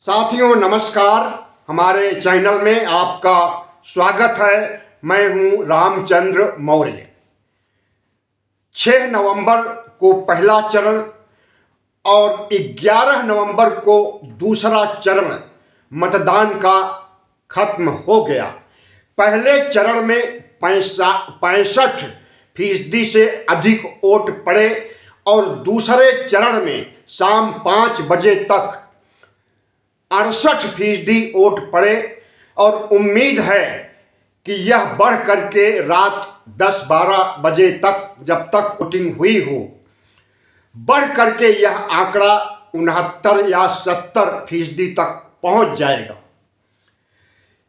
साथियों नमस्कार। हमारे चैनल में आपका स्वागत है। मैं हूं रामचंद्र मौर्य। 6 नवंबर को पहला चरण और 11 नवंबर को दूसरा चरण मतदान का खत्म हो गया। पहले चरण में 65% से अधिक वोट पड़े और दूसरे चरण में शाम 5 बजे तक 68% वोट पड़े और उम्मीद है कि यह बढ़ करके रात 10-12 बजे तक, जब तक वोटिंग हुई हो, बढ़ करके यह आंकड़ा 69 या 70% तक पहुंच जाएगा।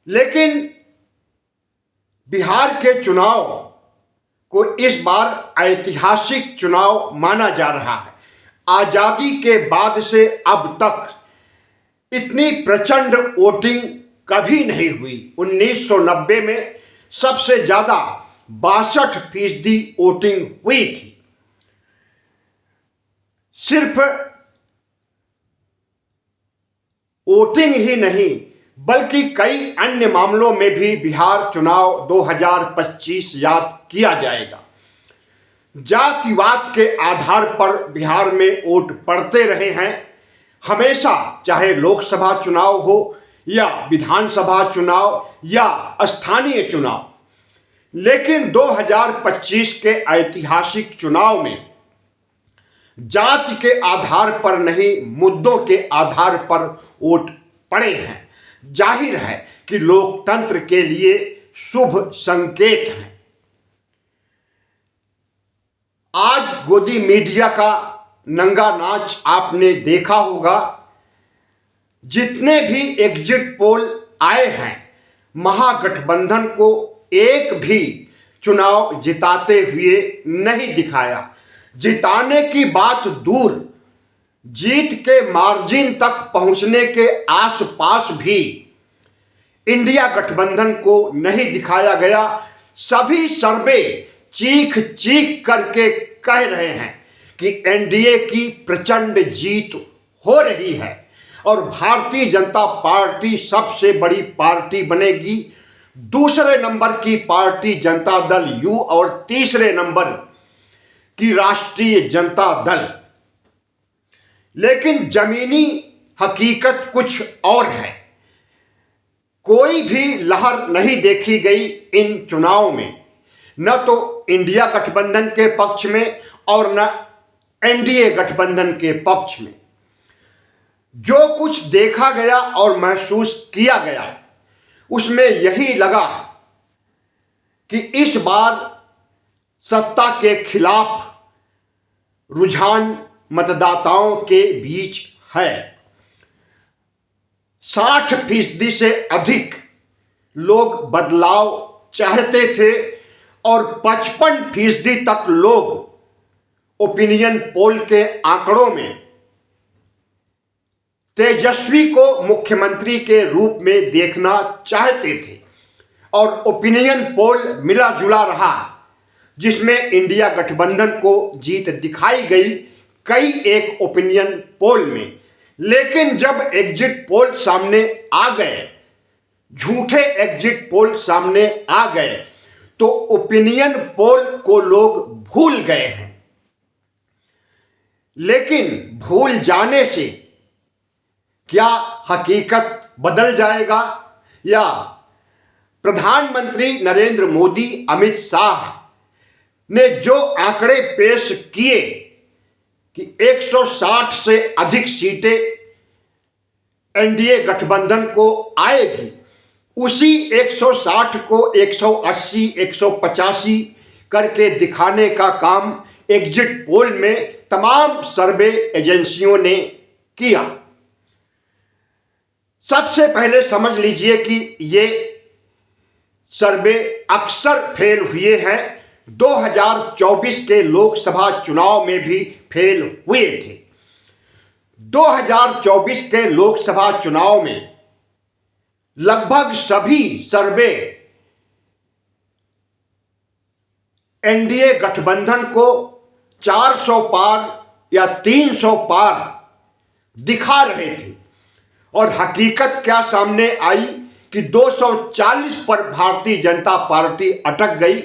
लेकिन बिहार के चुनाव को इस बार ऐतिहासिक चुनाव माना जा रहा है। आज़ादी के बाद से अब तक इतनी प्रचंड वोटिंग कभी नहीं हुई। 1990 में सबसे ज़्यादा 62% वोटिंग हुई थी। सिर्फ वोटिंग ही नहीं बल्कि कई अन्य मामलों में भी बिहार चुनाव 2025 याद किया जाएगा। जातिवाद के आधार पर बिहार में वोट पड़ते रहे हैं हमेशा, चाहे लोकसभा चुनाव हो या विधानसभा चुनाव या स्थानीय चुनाव। लेकिन 2025 के ऐतिहासिक चुनाव में जाति के आधार पर नहीं, मुद्दों के आधार पर वोट पड़े हैं। जाहिर है कि लोकतंत्र के लिए शुभ संकेत हैं। आज गोदी मीडिया का नंगा नाच आपने देखा होगा। जितने भी एग्जिट पोल आए हैं, महागठबंधन को एक भी चुनाव जिताते हुए नहीं दिखाया। जिताने की बात दूर, जीत के मार्जिन तक पहुंचने के आसपास भी इंडिया गठबंधन को नहीं दिखाया गया। सभी सर्वे चीख चीख करके कह रहे हैं कि एनडीए की प्रचंड जीत हो रही है और भारतीय जनता पार्टी सबसे बड़ी पार्टी बनेगी। दूसरे नंबर की पार्टी जनता दल यू और तीसरे नंबर की राष्ट्रीय जनता दल। लेकिन जमीनी हकीकत कुछ और है। कोई भी लहर नहीं देखी गई इन चुनाव में, न तो इंडिया गठबंधन के पक्ष में और न एनडीए गठबंधन के पक्ष में। जो कुछ देखा गया और महसूस किया गया उसमें यही लगा कि इस बार सत्ता के खिलाफ रुझान मतदाताओं के बीच है। 60% से अधिक लोग बदलाव चाहते थे और 55% तक लोग ओपिनियन पोल के आंकड़ों में तेजस्वी को मुख्यमंत्री के रूप में देखना चाहते थे और ओपिनियन पोल मिला जुला रहा, जिसमें इंडिया गठबंधन को जीत दिखाई गई कई एक ओपिनियन पोल में। लेकिन जब एग्जिट पोल सामने आ गए, झूठे एग्जिट पोल सामने आ गए, तो ओपिनियन पोल को लोग भूल गए हैं। लेकिन भूल जाने से क्या हकीकत बदल जाएगा? या प्रधानमंत्री नरेंद्र मोदी, अमित शाह ने जो आंकड़े पेश किए कि 160 से अधिक सीटें एनडीए गठबंधन को आएगी, उसी 160 को 180, 185 करके दिखाने का काम एग्जिट पोल में तमाम सर्वे एजेंसियों ने किया। सबसे पहले समझ लीजिए कि ये सर्वे अक्सर फेल हुए हैं। 2024 के लोकसभा चुनाव में भी फेल हुए थे। 2024 के लोकसभा चुनाव में लगभग सभी सर्वे एनडीए गठबंधन को 400 पार या 300 पार दिखा रहे थे और हकीकत क्या सामने आई कि 240 पर भारतीय जनता पार्टी अटक गई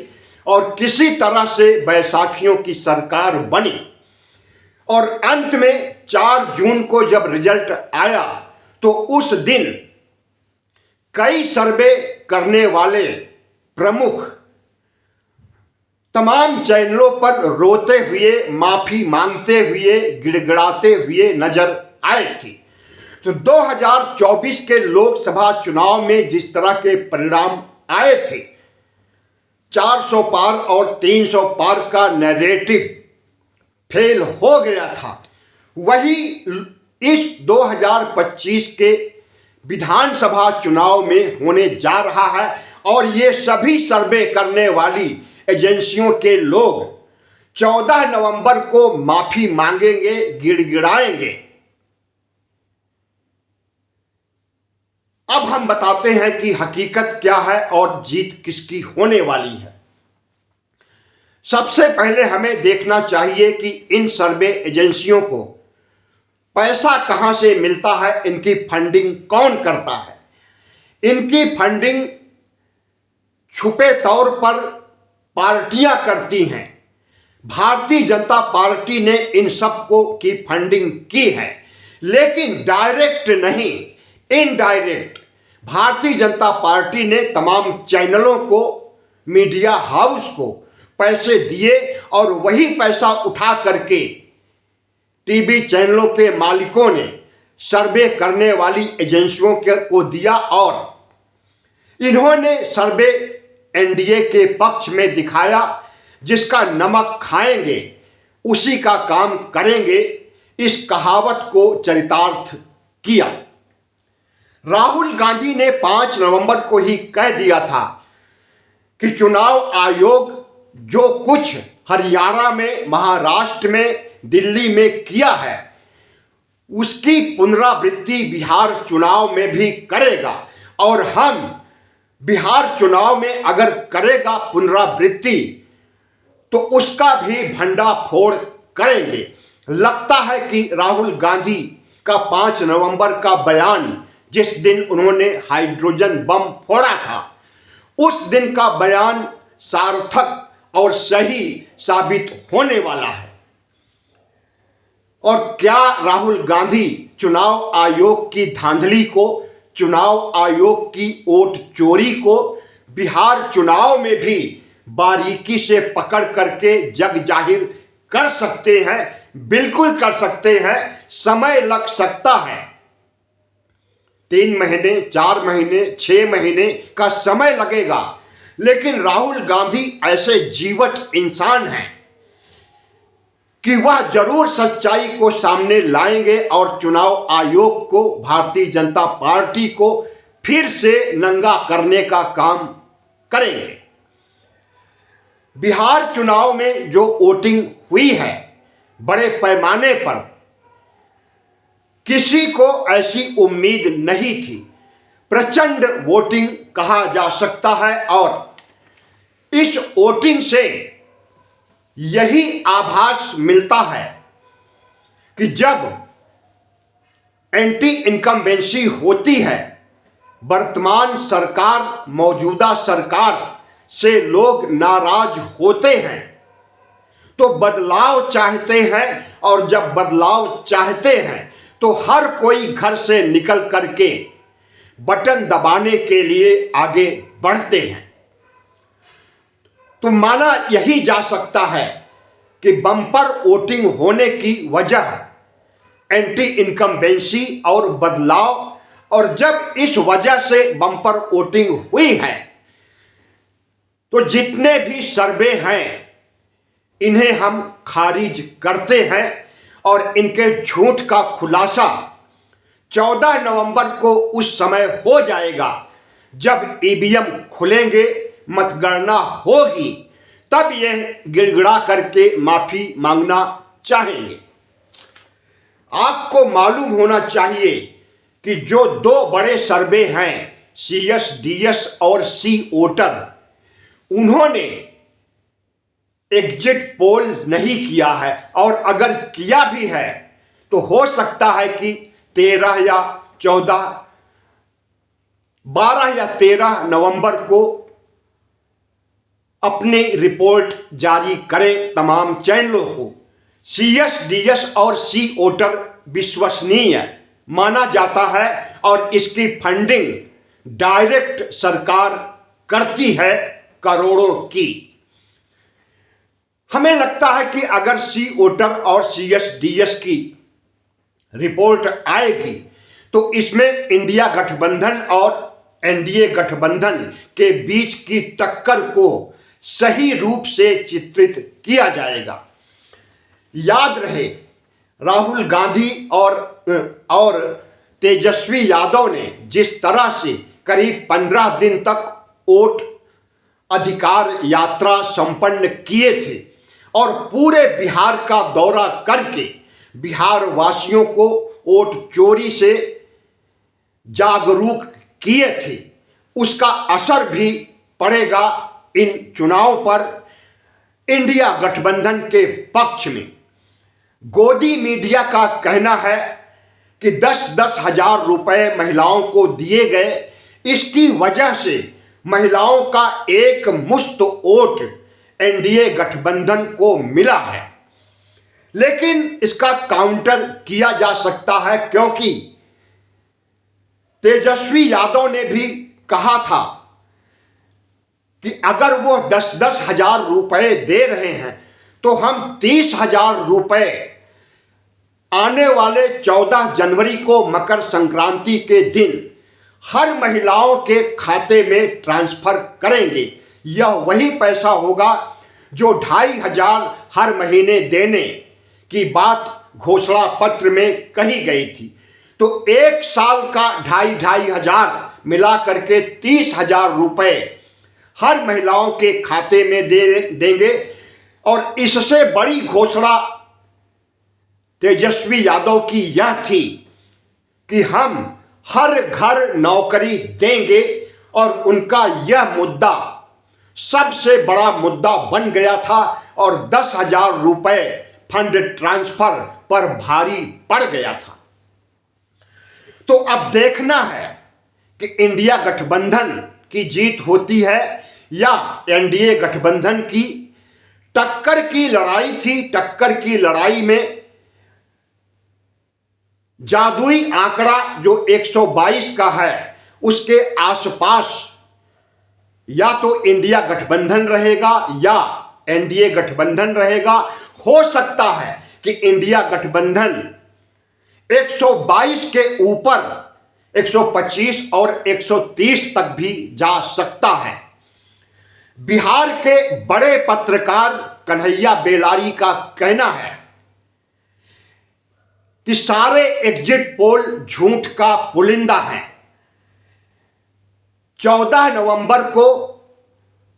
और किसी तरह से बैसाखियों की सरकार बनी। और अंत में 4 जून को जब रिजल्ट आया तो उस दिन कई सर्वे करने वाले प्रमुख तमाम चैनलों पर रोते हुए, माफी मांगते हुए, गिड़गिड़ाते हुए नजर आए थे। तो 2024 के लोकसभा चुनाव में जिस तरह के परिणाम आए थे, 400 पार और 300 पार का नैरेटिव फेल हो गया था, वही इस 2025 के विधानसभा चुनाव में होने जा रहा है। और ये सभी सर्वे करने वाली एजेंसियों के लोग 14 नवंबर को माफी मांगेंगे, गिड़गिड़ाएंगे। अब हम बताते हैं कि हकीकत क्या है और जीत किसकी होने वाली है। सबसे पहले हमें देखना चाहिए कि इन सर्वे एजेंसियों को पैसा कहां से मिलता है, इनकी फंडिंग कौन करता है। इनकी फंडिंग छुपे तौर पर पार्टियां करती हैं। भारतीय जनता पार्टी ने इन सबको की फंडिंग की है, लेकिन डायरेक्ट नहीं, इनडायरेक्ट भारतीय जनता पार्टी ने तमाम चैनलों को, मीडिया हाउस को पैसे दिए और वही पैसा उठा करके टीवी चैनलों के मालिकों ने सर्वे करने वाली एजेंसियों को दिया और इन्होंने सर्वे एनडीए के पक्ष में दिखाया। जिसका नमक खाएंगे उसी का काम करेंगे, इस कहावत को चरितार्थ किया। राहुल गांधी ने 5 नवंबर को ही कह दिया था कि चुनाव आयोग जो कुछ हरियाणा में, महाराष्ट्र में, दिल्ली में किया है उसकी पुनरावृत्ति बिहार चुनाव में भी करेगा। और हम बिहार चुनाव में अगर करेगा पुनरावृत्ति तो उसका भी भंडाफोड़ करेंगे। लगता है कि राहुल गांधी का 5 नवंबर का बयान, जिस दिन उन्होंने हाइड्रोजन बम फोड़ा था, उस दिन का बयान सार्थक और सही साबित होने वाला है। और क्या राहुल गांधी चुनाव आयोग की धांधली को, चुनाव आयोग की वोट चोरी को बिहार चुनाव में भी बारीकी से पकड़ करके जग जाहिर कर सकते हैं? बिल्कुल कर सकते हैं। समय लग सकता है, 3 महीने, 4 महीने, 6 महीने का समय लगेगा, लेकिन राहुल गांधी ऐसे जीवट इंसान हैं कि वह जरूर सच्चाई को सामने लाएंगे और चुनाव आयोग को, भारतीय जनता पार्टी को फिर से नंगा करने का काम करेंगे। बिहार चुनाव में जो वोटिंग हुई है बड़े पैमाने पर, किसी को ऐसी उम्मीद नहीं थी। प्रचंड वोटिंग कहा जा सकता है और इस वोटिंग से यही आभास मिलता है कि जब एंटी इनकम्बेंसी होती है, वर्तमान सरकार, मौजूदा सरकार से लोग नाराज होते हैं तो बदलाव चाहते हैं। और जब बदलाव चाहते हैं तो हर कोई घर से निकल करके बटन दबाने के लिए आगे बढ़ते हैं। तो माना यही जा सकता है कि बम्पर वोटिंग होने की वजह एंटी इनकम्बेंसी और बदलाव, और जब इस वजह से बम्पर वोटिंग हुई है तो जितने भी सर्वे हैं इन्हें हम खारिज करते हैं और इनके झूठ का खुलासा 14 नवंबर को उस समय हो जाएगा जब ईवीएम खुलेंगे, मतगणना होगी, तब यह गिड़गिड़ा करके माफी मांगना चाहेंगे। आपको मालूम होना चाहिए कि जो 2 बड़े सर्वे हैं, CSDS और सी वोटर, उन्होंने एग्जिट पोल नहीं किया है, और अगर किया भी है तो हो सकता है कि 13 या 12 या 13 नवंबर को अपनी रिपोर्ट जारी करें तमाम चैनलों को। CSDS और सी वोटर विश्वसनीय माना जाता है और इसकी फंडिंग डायरेक्ट सरकार करती है करोड़ों की। हमें लगता है कि अगर सी वोटर और CSDS की रिपोर्ट आएगी तो इसमें इंडिया गठबंधन और NDA गठबंधन के बीच की टक्कर को सही रूप से चित्रित किया जाएगा। याद रहे, राहुल गांधी और तेजस्वी यादव ने जिस तरह से करीब 15 दिन तक वोट अधिकार यात्रा संपन्न किए थे और पूरे बिहार का दौरा करके बिहार वासियों को वोट चोरी से जागरूक किए थे, उसका असर भी पड़ेगा इन चुनाव पर इंडिया गठबंधन के पक्ष में। गोदी मीडिया का कहना है कि 10-10 हजार रुपए महिलाओं को दिए गए, इसकी वजह से महिलाओं का एक मुश्त वोट NDA गठबंधन को मिला है। लेकिन इसका काउंटर किया जा सकता है, क्योंकि तेजस्वी यादव ने भी कहा था कि अगर वो 10-10 हजार रुपए दे रहे हैं तो हम 30,000 रुपए आने वाले 14 जनवरी को मकर संक्रांति के दिन हर महिलाओं के खाते में ट्रांसफर करेंगे। यह वही पैसा होगा जो 2,500 हर महीने देने की बात घोषणा पत्र में कही गई थी। तो एक साल का 2,500 मिला करके 30,000 रुपए हर महिलाओं के खाते में देंगे। और इससे बड़ी घोषणा तेजस्वी यादव की यह थी कि हम हर घर नौकरी देंगे, और उनका यह मुद्दा सबसे बड़ा मुद्दा बन गया था और 10,000 रुपए फंड ट्रांसफर पर भारी पड़ गया था। तो अब देखना है कि इंडिया गठबंधन की जीत होती है या NDA गठबंधन की। टक्कर की लड़ाई थी। टक्कर की लड़ाई में जादुई आंकड़ा जो 122 का है, उसके आसपास या तो इंडिया गठबंधन रहेगा या NDA गठबंधन रहेगा। हो सकता है कि इंडिया गठबंधन 122 के ऊपर 125 और 130 तक भी जा सकता है। बिहार के बड़े पत्रकार कन्हैया बेलारी का कहना है कि सारे एग्जिट पोल झूठ का पुलिंदा है। 14 नवंबर को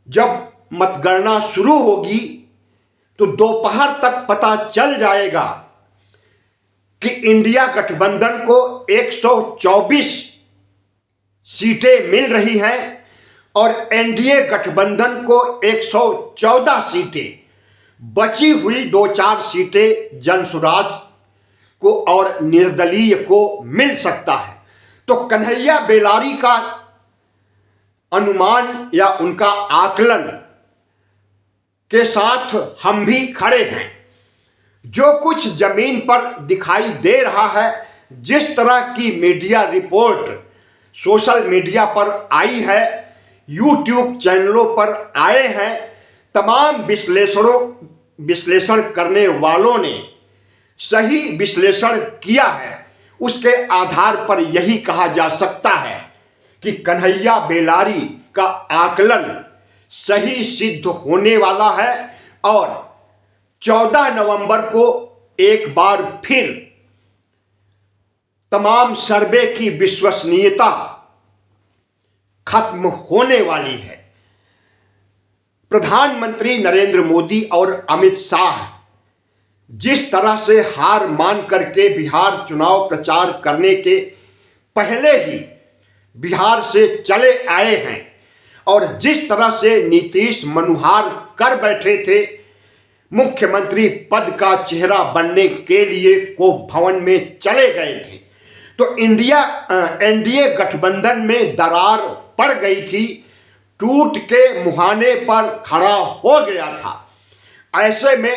जब मतगणना शुरू होगी तो दोपहर तक पता चल जाएगा कि इंडिया गठबंधन को 124 सीटें मिल रही हैं और NDA गठबंधन को 114 सीटें। बची हुई 2-4 सीटें जनसुराज को और निर्दलीय को मिल सकता है। तो कन्हैया बेलारी का अनुमान या उनका आकलन के साथ हम भी खड़े हैं। जो कुछ जमीन पर दिखाई दे रहा है, जिस तरह की मीडिया रिपोर्ट सोशल मीडिया पर आई है, YouTube चैनलों पर आए हैं, तमाम विश्लेषण करने वालों ने सही विश्लेषण किया है, उसके आधार पर यही कहा जा सकता है कि कन्हैया बेलारी का आकलन सही सिद्ध होने वाला है और 14 नवंबर को एक बार फिर तमाम सर्वे की विश्वसनीयता खत्म होने वाली है। प्रधानमंत्री नरेंद्र मोदी और अमित शाह जिस तरह से हार मान करके बिहार चुनाव प्रचार करने के पहले ही बिहार से चले आए हैं और जिस तरह से नीतीश मनुहार कर बैठे थे, मुख्यमंत्री पद का चेहरा बनने के लिए को भवन में चले गए थे, तो एनडीए गठबंधन में दरार पड़ गई थी, टूट के मुहाने पर खड़ा हो गया था। ऐसे में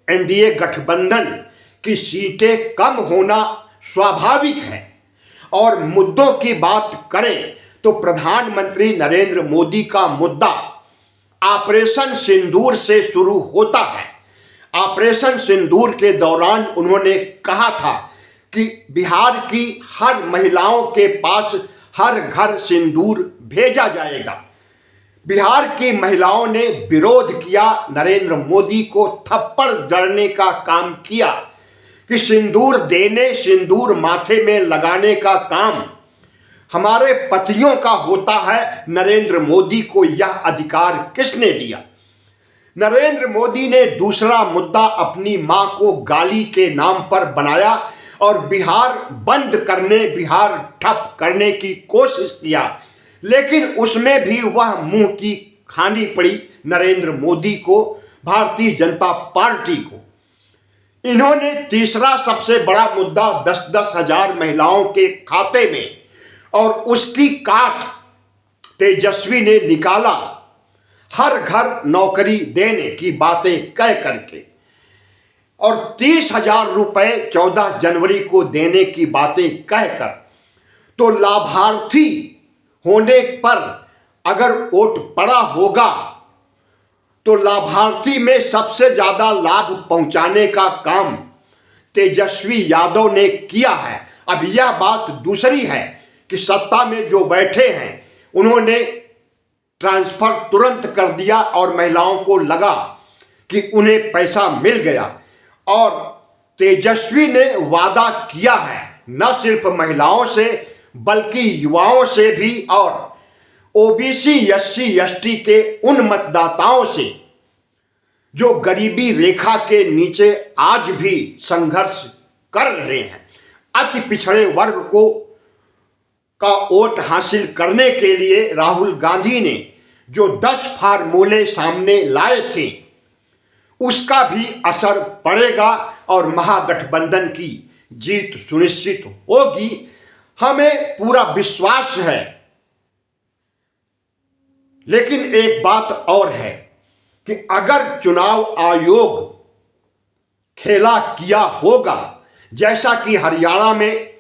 एनडीए गठबंधन की सीटें कम होना स्वाभाविक है। और मुद्दों की बात करें तो प्रधानमंत्री नरेंद्र मोदी का मुद्दा ऑपरेशन सिंदूर से शुरू होता है। ऑपरेशन सिंदूर के दौरान उन्होंने कहा था कि बिहार की हर महिलाओं के पास हर घर सिंदूर भेजा जाएगा। बिहार की महिलाओं ने विरोध किया, नरेंद्र मोदी को थप्पड़ जड़ने का काम किया कि सिंदूर देने, सिंदूर माथे में लगाने का काम हमारे पतियों का होता है, नरेंद्र मोदी को यह अधिकार किसने दिया। नरेंद्र मोदी ने दूसरा मुद्दा अपनी मां को गाली के नाम पर बनाया और बिहार बंद करने, बिहार ठप करने की कोशिश किया, लेकिन उसमें भी वह मुंह की खानी पड़ी नरेंद्र मोदी को, भारतीय जनता पार्टी को। इन्होंने तीसरा सबसे बड़ा मुद्दा 10-10 हजार महिलाओं के खाते में और उसकी काट तेजस्वी ने निकाला, हर घर नौकरी देने की बातें कह करके, और 30,000 रुपए 14 जनवरी को देने की बातें कहकर। तो लाभार्थी होने पर अगर वोट पड़ा होगा तो लाभार्थी में सबसे ज्यादा लाभ पहुंचाने का काम तेजस्वी यादव ने किया है। अब यह बात दूसरी है कि सत्ता में जो बैठे हैं उन्होंने ट्रांसफर तुरंत कर दिया और महिलाओं को लगा कि उन्हें पैसा मिल गया। और तेजस्वी ने वादा किया है न सिर्फ महिलाओं से बल्कि युवाओं से भी और ओबीसी, एससी, एसटी के उन मतदाताओं से जो गरीबी रेखा के नीचे आज भी संघर्ष कर रहे हैं। अति पिछड़े वर्ग को का वोट हासिल करने के लिए राहुल गांधी ने जो 10 फार्मूले सामने लाए थे उसका भी असर पड़ेगा और महागठबंधन की जीत सुनिश्चित होगी, हमें पूरा विश्वास है। लेकिन एक बात और है कि अगर चुनाव आयोग खेला किया होगा, जैसा कि हरियाणा में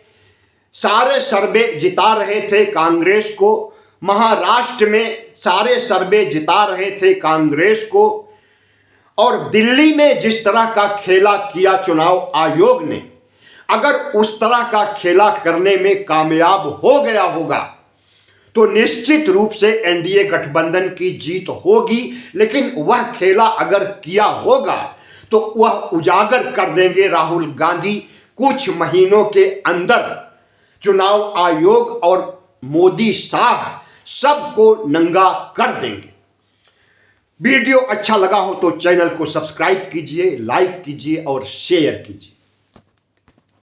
सारे सर्वे जिता रहे थे कांग्रेस को, महाराष्ट्र में सारे सर्वे जिता रहे थे कांग्रेस को, और दिल्ली में जिस तरह का खेला किया चुनाव आयोग ने, अगर उस तरह का खेला करने में कामयाब हो गया होगा तो निश्चित रूप से एनडीए गठबंधन की जीत होगी। लेकिन वह खेला अगर किया होगा तो वह उजागर कर देंगे राहुल गांधी कुछ महीनों के अंदर। चुनाव आयोग और मोदी शाह सबको नंगा कर देंगे। वीडियो अच्छा लगा हो तो चैनल को सब्सक्राइब कीजिए, लाइक कीजिए और शेयर कीजिए।